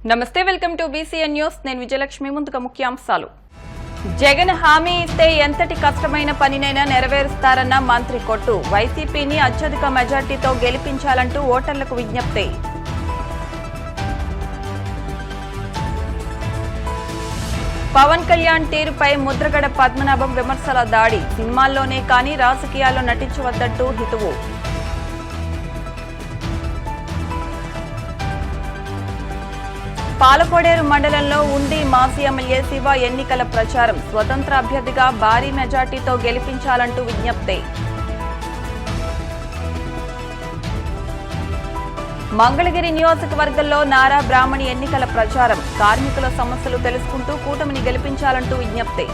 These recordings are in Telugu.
నమస్తే, వెల్కమ్ టు బీసీఎన్ న్యూస్. నేను విజయలక్ష్మి. ముందుగా ముఖ్యాంశాలు. జగన్ హామీ ఇస్తే ఎంతటి కష్టమైన పనినైనా నెరవేరుస్తారన్న మంత్రి కొట్టు. వైసీపీని అత్యధిక మెజార్టీతో గెలిపించాలంటూ ఓటర్లకు విజ్ఞప్తి. పవన్ కళ్యాణ్ తీరుపై ముద్రగడ పద్మనాభం విమర్శల దాడి. సినిమాల్లోనే కానీ రాజకీయాల్లో నటించవద్దంటూ హితవు. పాలకోడేరు మండలంలో ఉండి మాజీ ఎమ్మెల్యే శివ ఎన్నికల ప్రచారం. స్వతంత్ర అభ్యర్థిగా భారీ మెజార్టీతో గెలిపించాలంటూ విజ్ఞప్తి. మంగళగిరి నియోజకవర్గంలో నారా బ్రాహ్మణి ఎన్నికల ప్రచారం. కార్మికుల సమస్యలు తెలుసుకుంటూ కూటమిని గెలిపించాలంటూ విజ్ఞప్తి.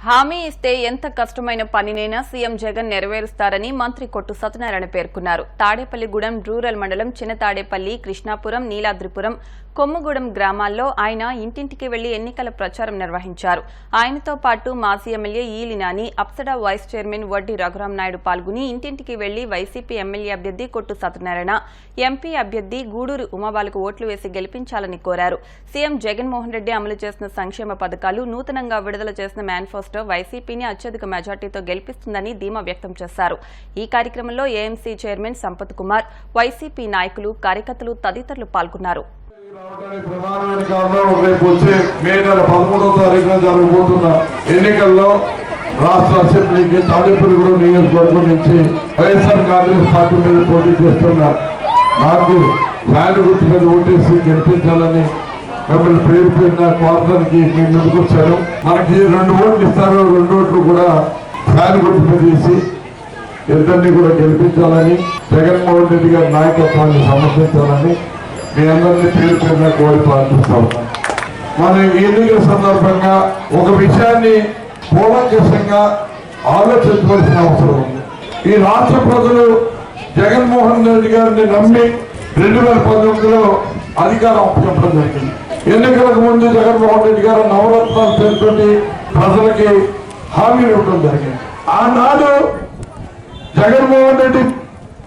హామీ ఇస్తే ఎంత కష్టమైన పనినైనా సీఎం జగన్ నెరవేరుస్తారని మంత్రి కొట్టు సత్యనారాయణ పేర్కొన్నారు. తాడేపల్లిగూడెం రూరల్ మండలం చిన్న తాడేపల్లి, కృష్ణాపురం, నీలాద్రిపురం, కొమ్ముగూడెం గ్రామాల్లో ఆయన ఇంటింటికి వెళ్లి ఎన్నికల ప్రచారం నిర్వహించారు. ఆయనతో పాటు మాజీ MLA Eli Nani, అప్సడా vice chairman వడ్డీ రఘురాం నాయుడు పాల్గొని ఇంటింటికి వెళ్లి వైసీపీ ఎమ్మెల్యే అభ్యర్థి కొట్టు సత్యనారాయణ, ఎంపీ అభ్యర్థి గూడూరు ఉమాబాలకు ఓట్లు వేసి గెలిపించాలని కోరారు. సీఎం జగన్మోహన్ రెడ్డి అమలు చేసిన సంక్షేమ పథకాలు, నూతనంగా విడుదల చేసిన మేనిఫెస్టో వైసీపీని అత్యధిక మెజార్టీతో గెలిపిస్తుందని ధీమా వ్యక్తం చేశారు. ఈ కార్యక్రమంలో AMC chairman Sampath Kumar, YCP నాయకులు, కార్యకర్తలు తదితరులు పాల్గొన్నారు. ప్రధానమైన కారణం రేపు వచ్చే మే నెల 11వ తారీఖున జరగబోతున్న ఎన్నికల్లో రాష్ట్ర అసెంబ్లీకి తాడేపల్లిగూడెం నియోజకవర్గం నుంచి వైఎస్ఆర్ కాంగ్రెస్ పార్టీ మీద పోటీ చేస్తున్న నాకు ఫ్యాన్ గుర్తు మీద ఓటేసి గెలిపించాలని మిమ్మల్ని ప్రేరేపిన కోరడానికి మేము ముందుకు వచ్చాను. మనకి 2 ఓట్లు ఇస్తారు. 2 ఓట్లు కూడా ఫ్యాన్ గుర్తు మీద వేసి ఇద్దరిని కూడా గెలిపించాలని, జగన్మోహన్ రెడ్డి గారి నాయకత్వాన్ని సమర్థించాలని మీ అందరినీ పేరు పేరున కోరి ప్రార్థిస్తాం. మన ఎన్నికల సందర్భంగా ఒక విషయాన్ని కూలంకషంగా ఆలోచించవలసిన అవసరం ఉంది. ఈ రాష్ట్ర ప్రజలు జగన్మోహన్ రెడ్డి గారిని నమ్మి 2019లో అధికారం అప్పచెప్పడం జరిగింది. ఎన్నికలకు ముందు జగన్మోహన్ రెడ్డి గారు నవరత్నాల పేరుతోటి ప్రజలకి హామీలు ఇవ్వడం జరిగింది. ఆనాడు జగన్మోహన్ రెడ్డి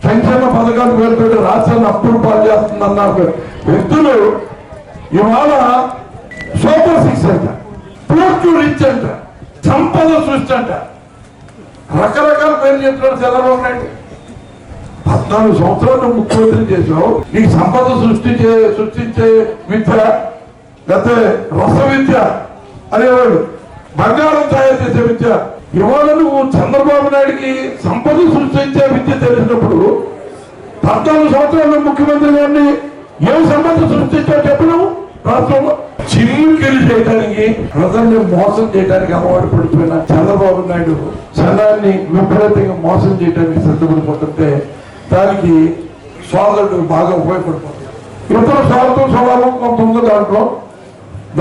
సంక్షేమ పథకాలు పేరుతోటి రాష్ట్రాన్ని అప్పులు పాలు చేస్తుందన్న వ్యక్తులు ఇవాళ సూపర్ 6 అంట, పూర్తి రిచ్ అంట, సంపద సృష్టి అంట, రకరకాల పేరు చెప్తున్నాడు చంద్రబాబు నాయుడు. 14 సంవత్సరాలు ముఖ్యమంత్రి చేసావు. నీకు సంపద సృష్టించే విద్య, లేకపోతే రస విద్య అనేవాడు, బంగారం తయారు చేసే విద్య. ఇవాళ నువ్వు చంద్రబాబు నాయుడికి సంపద సృష్టించే విద్య తెలిసినప్పుడు 14 సంవత్సరాలు ముఖ్యమంత్రి గారిని ఏం సంపద సృష్టించావు చెప్పను? రాష్ట్రంలో చిమ్మికిలు చేయడానికి, ప్రజల్ని మోసం చేయడానికి అలవాటు పడిపోయిన చంద్రబాబు నాయుడు జనాన్ని విపరీతంగా మోసం చేయడానికి సిద్ధపడిపోతుంటే దానికి సోదరుడు బాగా ఉపయోగపడిపోతుంది. ఇతర స్వార్థం స్వభావం కొంత ఉంది దాంట్లో.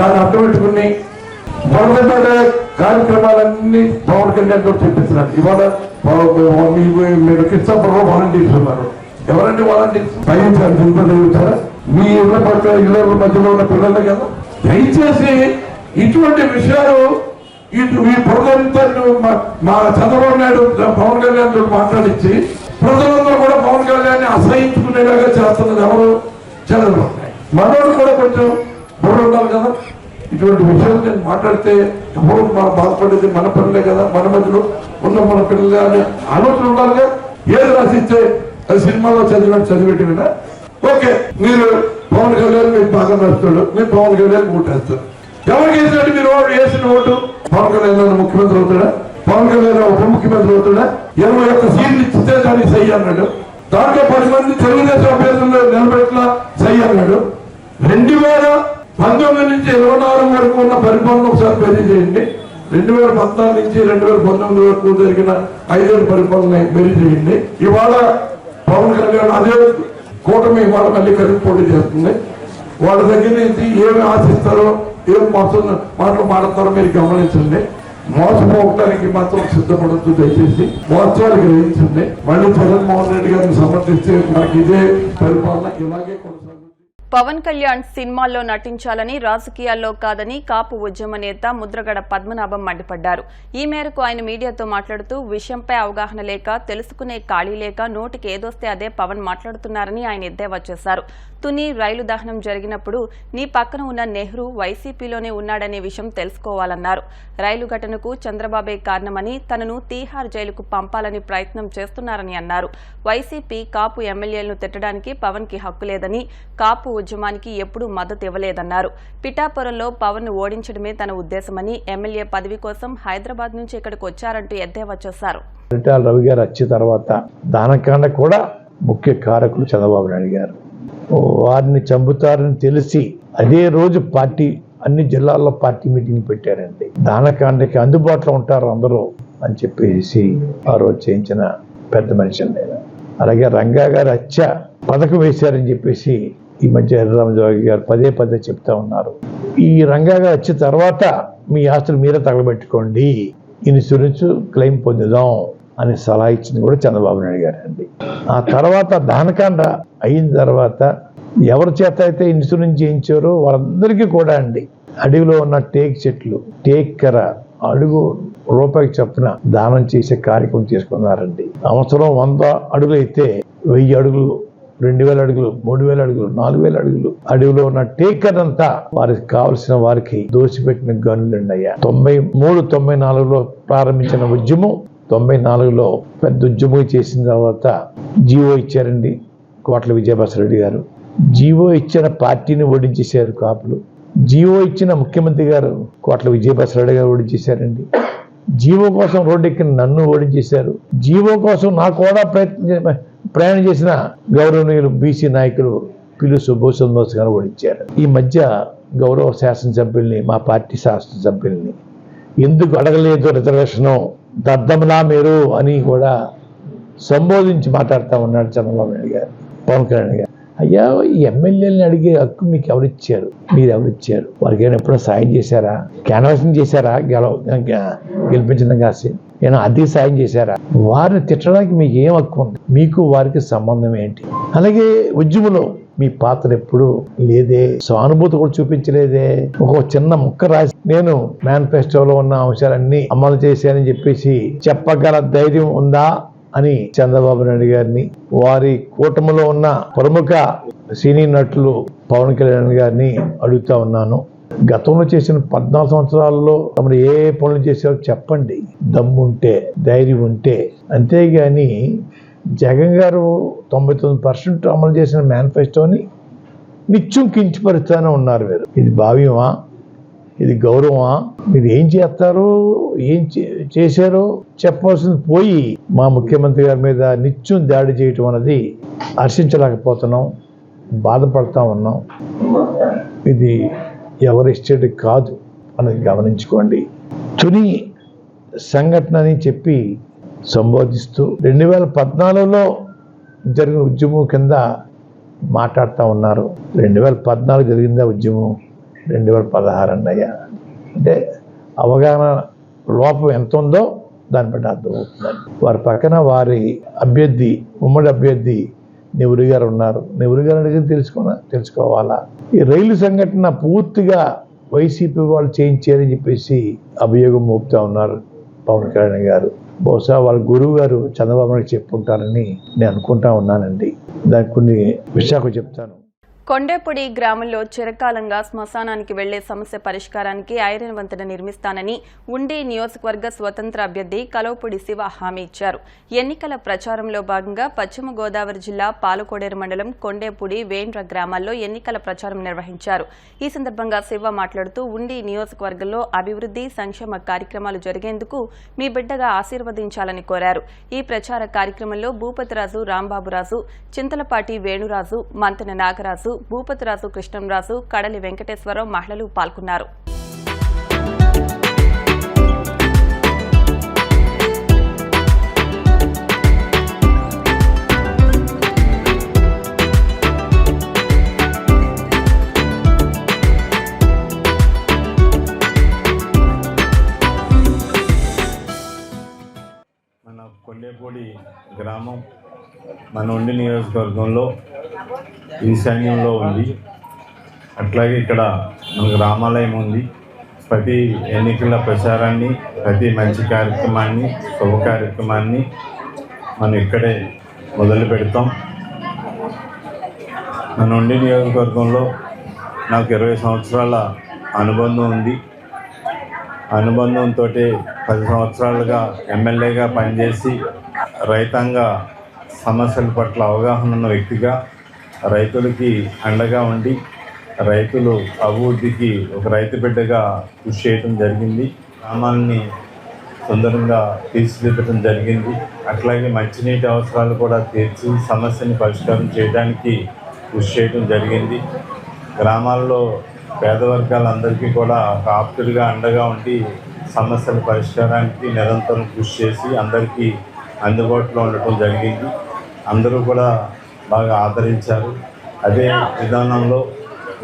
దాన్ని అడ్డుపెట్టుకుని మొదలుపెట్టే కార్యక్రమాలన్నీ పవన్ కళ్యాణ్ తో చేపిస్తున్నాడు. ఇవాళ మీరు కిష్టపడలో వాలంటీర్స్ ఉన్నారు. ఎవరండి వాలంటీర్స్? దయచేసి తెలుగుతారా? మీ ఇళ్ళ పట్ల ఇళ్ళ మధ్యలో ఉన్న పిల్లలే కదా. దయచేసి ఇటువంటి విషయాలు ఈ ప్రజలంతా మా చంద్రబాబు నాయుడు పవన్ కళ్యాణ్ తో మాట్లాడించి ప్రజలందరూ కూడా పవన్ కళ్యాణ్ అసహించుకునేలాగా చేస్తున్నది ఎవరు? చంద్రబాబు నాయుడు. మనోడు కూడా కొంచెం బుర్ర ఉండాలి కదా. ఇటువంటి విషయాలు నేను మాట్లాడితే ఎవరు మనం బాధపడేది మన పిల్లలే కదా, మన మధ్యలో ఉన్న మన పిల్లలే అనే ఆలోచన ఉండాలిగా. ఏది రాసిస్తే అది సినిమాలో చదివేటి వినా ఓకే. మీరు పవన్ కళ్యాణ్ మీకు బాగా నచ్చుతాడు, మీరు పవన్ కళ్యాణ్ ఓటేస్తారు. ఎవరికి వేసినట్టు మీరు వేసిన ఓటు? పవన్ కళ్యాణ్ ముఖ్యమంత్రి అవుతాడా? పవన్ కళ్యాణ్ ఉప ముఖ్యమంత్రి అవుతాడా? 21 సీట్లు ఇచ్చితే దానికి సై అన్నాడు. దాంట్లో 10 మంది తెలుగుదేశం అభ్యర్థులు నిలబెట్లా సై అన్నాడు. 2019 నుంచి 24 వరకు ఉన్న పరిపాలన ఒకసారి బెరీ చేయండి. 2014 నుంచి 2019 వరకు జరిగిన 5 ఏళ్ల పరిపాలన బెరీ చేయండి. ఇవాళ పవన్ కళ్యాణ్ అదే కూటమి ఇవాళ మళ్ళీ కలిపి పోటీ చేస్తుంది. వాళ్ళ దగ్గర నుంచి ఏమి ఆశిస్తారో, ఏం మోసం మాటలు మాట్లాడతారో మీరు గమనించండి. మోసపోవటానికి మాత్రం సిద్ధపడద్దు. దయచేసి మోసాలు గ్రహించండి. మళ్ళీ జగన్మోహన్ రెడ్డి గారిని సమర్థిస్తే మనకి ఇదే పరిపాలన ఇలాగే కొనసాగుతుంది. పవన్ కళ్యాణ్ సినిమాల్లో నటించాలని, రాజకీయాల్లో కాదని కాపు ఉద్యమ నేత ముద్రగడ పద్మనాభం మండిపడ్డారు. ఈ మేరకు ఆయన మీడియాతో మాట్లాడుతూ విషయంపై అవగాహన లేక, తెలుసుకునే ఖాళీ లేక నోటికి ఏదొస్తే అదే పవన్ మాట్లాడుతున్నారని ఆయన ఎద్దేవా చేశారు. తుని రైలు దహనం జరిగినప్పుడు నీ పక్కన ఉన్న నెహ్రూ వైసీపీలోనే ఉన్నాడనే విషయం తెలుసుకోవాలన్నారు. రైలు ఘటనకు చంద్రబాబే కారణమని, తనను తీహార్ జైలుకు పంపాలని ప్రయత్నం చేస్తున్నారని అన్నారు. వైసీపీ కాపు ఎమ్మెల్యేలను తిట్టడానికి పవన్ కి హక్కు లేదని, కాపు ఉద్యమానికి ఎప్పుడూ మద్దతు ఇవ్వలేదన్నారు. పిఠాపురంలో పవన్ ను ఓడించడమే తన ఉద్దేశమని, ఎమ్మెల్యే పదవి కోసం హైదరాబాద్ నుంచి ఇక్కడికి వచ్చారంటూ ఎద్దేవా చేశారు. పరిటాల రవి గారు వచ్చిన తర్వాత దానకాండ కూడా ముఖ్య కారకులు చంద్రబాబు నాయుడు గారు. వారిని చంపుతారని తెలిసి అదే రోజు పార్టీ అన్ని జిల్లాల్లో పార్టీ మీటింగ్ పెట్టారండి. దానకాండకి అందుబాటులో ఉంటారు అందరూ అని చెప్పేసి ఆ రోజు చేయించిన పెద్ద మనిషి అండి. అలాగే రంగా గారు హత్య పథకం వేశారని చెప్పేసి ఈ మధ్య ఎర్రరామజోగి గారు పదే చెప్తా ఉన్నారు. ఈ రంగా గారు వచ్చిన తర్వాత మీ ఆస్తులు మీరే తగలబెట్టుకోండి, ఇన్సూరెన్స్ క్లెయిమ్ పొందుదాం అని సలహా ఇచ్చింది కూడా చంద్రబాబు నాయుడు గారు అండి. ఆ తర్వాత దానకాండ అయిన తర్వాత ఎవరి చేత అయితే ఇన్సూరెన్స్ చేయించారో వాళ్ళందరికీ కూడా అండి అడవిలో ఉన్న టేక్ చెట్లు టేక్కర అడుగు రూపాయికి చొప్పున దానం చేసే కార్యక్రమం చేసుకున్నారండి. అవసరం 100 అడుగులు అయితే 1000 అడుగులు, 2000 అడుగులు, 3000 అడుగులు, 4000 అడుగులు అడవిలో ఉన్న టేకర్ అంతా వారికి కావలసిన వారికి దోసిపెట్టిన గనులండి అయ్యా. 93-94లో ప్రారంభించిన ఉద్యమం 94లో పెద్ద ఉద్యమం చేసిన తర్వాత జీవో ఇచ్చారండి కోట్ల విజయభాస్కరరెడ్డి గారు. జీవో ఇచ్చిన పార్టీని ఓడించేశారు కాపులు. జీవో ఇచ్చిన ముఖ్యమంత్రి గారు కోట్ల విజయభాస్కరరెడ్డి గారు ఓడించేశారండి. జీవో కోసం రోడ్డెక్కిన నన్ను ఓడించేశారు. జీవో కోసం నా కూడా ప్రయాణం చేసిన గౌరవనీయులు బీసీ నాయకులు పిల్లి సుభాష్ చంద్రబోస్ గారు ఓడించారు. ఈ మధ్య గౌరవ శాసనసభ్యుల్ని, మా పార్టీ శాసనసభ్యుల్ని ఎందుకు అడగలేదు రిజర్వేషను, దద్దమలా మీరు అని కూడా సంబోధించి మాట్లాడుతూ ఉన్నాడు చంద్రబాబు నాయుడు గారు, పవన్ కళ్యాణ్ గారు. అయ్యా, ఈ ఎమ్మెల్యేలని అడిగే హక్కు మీకు ఎవరిచ్చారు? మీరు ఎవరిచ్చారు? వారికి ఏమైనా ఎప్పుడైనా సాయం చేశారా? క్యాన్వాసింగ్ చేశారా? గెలిపించడం కాసి ఏమైనా అధిక సాయం చేశారా? వారిని తిట్టడానికి మీకు ఏం హక్కు ఉంది? మీకు వారికి సంబంధం ఏంటి? అలాగే ఉద్యమంలో మీ పాత్ర ఎప్పుడు లేదే, సానుభూతి కూడా చూపించలేదే. ఒక చిన్న ముక్క రాసి నేను మేనిఫెస్టోలో ఉన్న అంశాలన్నీ అమలు చేశానని చెప్పేసి చెప్పగల ధైర్యం ఉందా అని చంద్రబాబు నాయుడు గారిని, వారి కూటమిలో ఉన్న ప్రముఖ సినీ నటులు పవన్ కళ్యాణ్ గారిని అడుగుతా ఉన్నాను. గతంలో చేసిన 14 సంవత్సరాల్లో తమరు ఏ పనులు చేశారో చెప్పండి, దమ్ముంటే, ధైర్యం ఉంటే. అంతేగాని జగన్ గారు 99% అమలు చేసిన మేనిఫెస్టోని నిత్యం కించపరుస్తూనే ఉన్నారు. మీరు ఇది భావ్యమా? ఇది గౌరవమా? మీరు ఏం చేస్తారో ఏం చేశారో చెప్పవలసింది పోయి మా ముఖ్యమంత్రి గారి మీద నిత్యం దాడి చేయటం అనేది హర్షించలేకపోతున్నాం, బాధపడతా ఉన్నాం. ఇది ఎవరి ఇష్టం కాదు అనేది గమనించుకోండి. తుని సంఘటన అని చెప్పి సంబోధిస్తూ 2014లో జరిగిన ఉద్యమం కింద మాట్లాడుతూ ఉన్నారు. 2014 జరిగిందా ఉద్యమం? 2016 అన్నయ్య. అంటే అవగాహన లోపం ఎంత ఉందో దాన్ని బట్టి అర్థమవుతుందండి. వారి పక్కన వారి అభ్యర్థి, ఉమ్మడి అభ్యర్థి నెహ్రూ గారు ఉన్నారు. నెహ్రూ గారు అడిగి తెలుసుకోవాలా? ఈ రైలు సంఘటన పూర్తిగా వైసీపీ వాళ్ళు చేయించారని చెప్పేసి అభియోగం మోపుతా ఉన్నారు పవన్ కళ్యాణ్ గారు. బహుశా వాళ్ళ గురువు గారు చంద్రబాబు నాయుడు చెప్పుకుంటారని నేను అనుకుంటా ఉన్నానండి. దానికి కొన్ని విషయాలు చెప్తాను. కొండేపూడి గ్రామంలో చిరకాలంగా శ్మశానానికి వెళ్లే సమస్య పరిష్కారానికి ఐరన్ వంతెన నిర్మిస్తానని ఉండి నియోజకవర్గ స్వతంత్ర అభ్యర్థి కలవపూడి శివ హామీ ఇచ్చారు. ఎన్నికల ప్రచారంలో భాగంగా పశ్చిమ గోదావరి జిల్లా పాలకోడేరు మండలం కొండేపూడి వేండ్ర గ్రామాల్లో ఎన్నికల ప్రచారం నిర్వహించారు. ఈ సందర్భంగా శివ మాట్లాడుతూ ఉండి నియోజకవర్గంలో అభివృద్ది సంక్షేమ కార్యక్రమాలు జరిగేందుకు మీ బిడ్డగా ఆశీర్వదించాలని కోరారు. ఈ ప్రచార కార్యక్రమంలో భూపతిరాజు రాంబాబురాజు, చింతలపాటి వేణురాజు, మంతెన నాగరాజు, భూపతిరాజు కృష్ణంరాజు, కడలి వెంకటేశ్వరరావు మహిళలు పాల్గొన్నారు. మన కొండేపూడి గ్రామం మన ఉండి నియోజకవర్గంలో ఈశాన్యంలో ఉంది. అట్లాగే ఇక్కడ మనకు రామాలయం ఉంది. ప్రతి ఎన్నికల ప్రచారాన్ని, ప్రతి మంచి కార్యక్రమాన్ని, శుభ కార్యక్రమాన్ని మనం ఇక్కడే మొదలు పెడతాం. మన ఉండి నియోజకవర్గంలో నాకు 20 సంవత్సరాల అనుబంధం ఉంది. అనుబంధంతో 10 సంవత్సరాలుగా ఎమ్మెల్యేగా పనిచేసి రైతాంగ సమస్యల పట్ల అవగాహన ఉన్న వ్యక్తిగా రైతులకి అండగా ఉండి రైతులు అభివృద్ధికి ఒక రైతు బిడ్డగా కృషి చేయడం జరిగింది. గ్రామాలని సుందరంగా తీర్చిదిద్దడం జరిగింది. అట్లాగే మంచినీటి అవసరాలు కూడా తీర్చి సమస్యని పరిష్కారం చేయడానికి కృషి చేయడం జరిగింది. గ్రామాల్లో పేద వర్గాలందరికీ కూడా ఒక ఆప్తుడిగా అండగా ఉండి సమస్యల పరిష్కారానికి నిరంతరం కృషి చేసి అందరికీ అందుబాటులో ఉండటం జరిగింది. అందరూ కూడా బాగా ఆదరించారు. అదే విధానంలో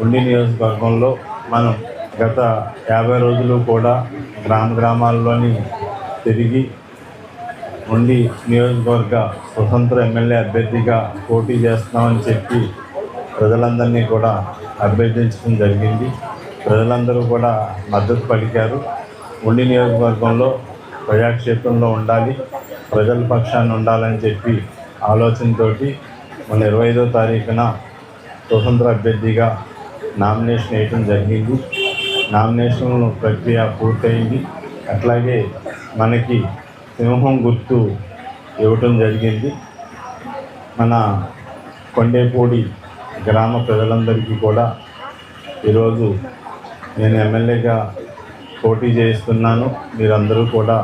ఉండి నియోజకవర్గంలో మనం గత 50 రోజులు కూడా గ్రామాల్లోని తిరిగి ఉండి నియోజకవర్గ స్వతంత్ర ఎమ్మెల్యే అభ్యర్థిగా పోటీ చేస్తున్నామని చెప్పి ప్రజలందరినీ కూడా అభ్యర్థించడం జరిగింది. ప్రజలందరూ కూడా మద్దతు పలికారు. ఉండి నియోజకవర్గంలో ప్రజాక్షేత్రంలో ఉండాలి, ప్రజల పక్షాన్ని ఉండాలని చెప్పి ఆలోచనతోటి మన 25వ తారీఖున స్వతంత్ర అభ్యర్థిగా నామినేషన్ వేయటం జరిగింది. నామినేషన్ ప్రక్రియ పూర్తయింది. అట్లాగే మనకి సింహం గుర్తు ఇవ్వటం జరిగింది. మన కొండేపూడి గ్రామ ప్రజలందరికీ కూడా ఈరోజు నేను ఎమ్మెల్యేగా పోటీ చేస్తున్నాను, మీరందరూ కూడా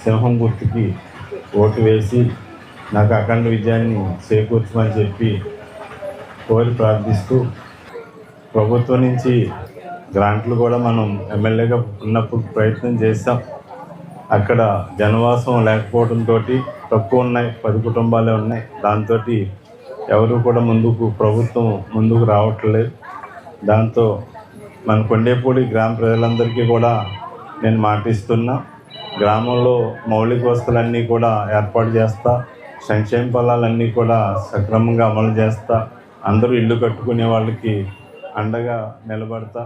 సింహం గుర్తుకి ఓటు వేసి నాకు అఖండ విజయాన్ని చేకూర్చమని చెప్పి కోరి ప్రార్థిస్తూ, ప్రభుత్వం నుంచి గ్రాంట్లు కూడా మనం ఎమ్మెల్యేగా ఉన్నప్పుడు ప్రయత్నం చేస్తాం. అక్కడ జనవాసం లేకపోవడంతో తక్కువ ఉన్నాయి, 10 కుటుంబాలే ఉన్నాయి. దాంతో ఎవరు కూడా ప్రభుత్వం ముందుకు రావట్లేదు. దాంతో మన కొండేపూడి గ్రామ ప్రజలందరికీ కూడా నేను మాటిస్తున్నా, గ్రామంలో మౌలిక వసతులన్నీ కూడా ఏర్పాటు చేస్తా, సంక్షేమ ఫలాలన్నీ కూడా సక్రమంగా అమలు చేస్తా, అందరూ ఇల్లు కట్టుకునే వాళ్ళకి అండగా నిలబడతా.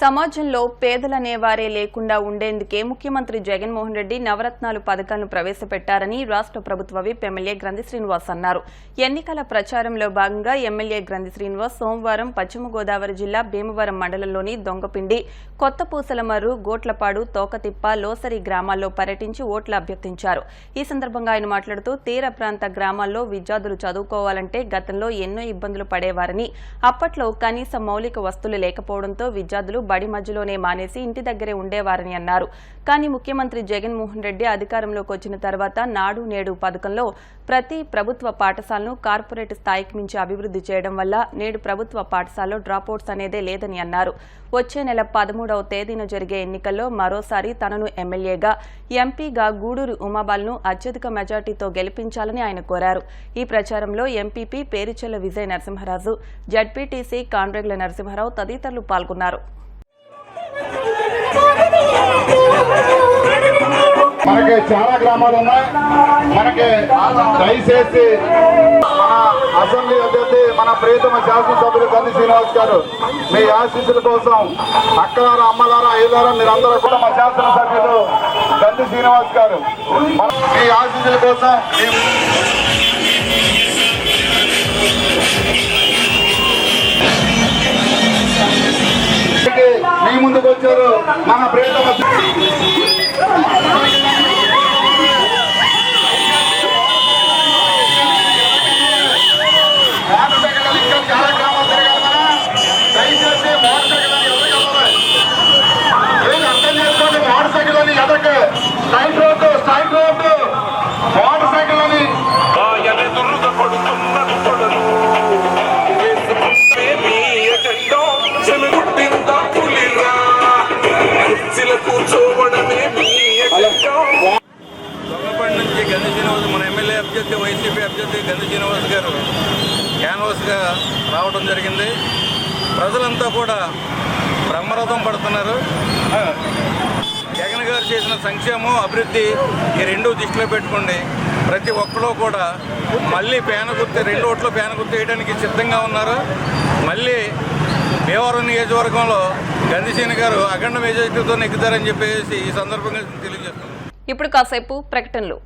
సమాజంలో పేదలనేవారే లేకుండా ఉండేందుకే ముఖ్యమంత్రి జగన్మోహన్ రెడ్డి నవరత్నాలు పథకాలను ప్రవేశపెట్టారని రాష్ట్ర ప్రభుత్వ విప్ ఎమ్మెల్యే గ్రంథి శ్రీనివాస్ అన్నారు. ఎన్నికల ప్రచారంలో భాగంగా ఎమ్మెల్యే గ్రంథి శ్రీనివాస్ సోమవారం పశ్చిమ గోదావరి జిల్లా భీమవరం మండలంలోని దొంగపిండి, కొత్తపూసలమర్రు, గోట్లపాడు, తోకతిప్ప, లోసరి గ్రామాల్లో పర్యటించి ఓట్లు అభ్యర్థించారు. ఈ సందర్భంగా ఆయన మాట్లాడుతూ తీర ప్రాంత గ్రామాల్లో విద్యార్థులు చదువుకోవాలంటే గతంలో ఎన్నో ఇబ్బందులు పడేవారని, అప్పట్లో కనీస మౌలిక వస్తువులు లేకపోవడంతో విద్యార్థులు బడి మధ్యలోనే మానేసి ఇంటి దగ్గరే ఉండేవారని అన్నారు. కానీ ముఖ్యమంత్రి జగన్మోహన్ రెడ్డి అధికారంలోకి వచ్చిన తర్వాత నాడు నేడు పథకంలో ప్రతి ప్రభుత్వ పాఠశాలను కార్పొరేట్ స్థాయికి మించి అభివృద్ధి చేయడం వల్ల నేడు ప్రభుత్వ పాఠశాలలో డ్రాపౌట్స్ అనేదే లేదని అన్నారు. వచ్చే నెల 13వ తేదీన జరిగే ఎన్నికల్లో మరోసారి తనను ఎమ్మెల్యేగా, ఎంపీగా గూడూరు ఉమాబాలను అత్యధిక మెజార్టీతో గెలిపించాలని ఆయన కోరారు. ఈ ప్రచారంలో ఎంపీపీ పేరిచెల్ల విజయ నరసింహరాజు, జడ్పీటీసీ కాండ్రేగుల నరసింహారావు తదితరులు పాల్గొన్నారు. మనకి చాలా గ్రామాలు ఉన్నాయి. మనకి దయచేసి మన అసెంబ్లీ అభ్యర్థి మన ప్రియతమ శాసనసభ్యులు గంధి శ్రీనివాస్ గారు మీ ఆశీస్సుల కోసం అక్కలారా, అమ్మలారా, అయ్యలారా మీరందరూ కూడా మా శాసనసభ్యులు గంధి శ్రీనివాస్ గారు మీ ఆశీస్సుల కోసం మీ ముందుకు వచ్చారు. మన ప్రియతమ చాలా గ్రామాలు తిరగాలి. దయచేసి మోటార్ సైకిల్ అని అర్థం చేసుకోండి. మోటార్ సైకిల్ అని ఎదಕ್ಕೆ సైడ్ రోడ్డు మోటార్ సైకిల్ అని దొంగపడి నుంచి గంధి శ్రీనివాస్ మన ఎమ్మెల్యే అభ్యర్థి, వైసీపీ అభ్యర్థి గంధి శ్రీనివాస్ గారు క్యాన్వాస్గా రావడం జరిగింది. ప్రజలంతా కూడా బ్రహ్మరథం పడుతున్నారు. జగన్ గారు చేసిన సంక్షేమం, అభివృద్ధి ఈ రెండు దృష్టిలో పెట్టుకోండి. ప్రతి ఒక్కరూ కూడా మళ్ళీ రెండు ఓట్లు పేన గుర్తు వేయడానికి సిద్ధంగా ఉన్నారు. మళ్ళీ భీమవరం నియోజకవర్గంలో గంధిసేన గారు అఖండ మెజారిటీతో నెగ్గుతారని చెప్పేసి ఈ సందర్భంగా తెలియజేస్తున్నారు. ఇప్పుడు కాసేపు ప్రకటనలు.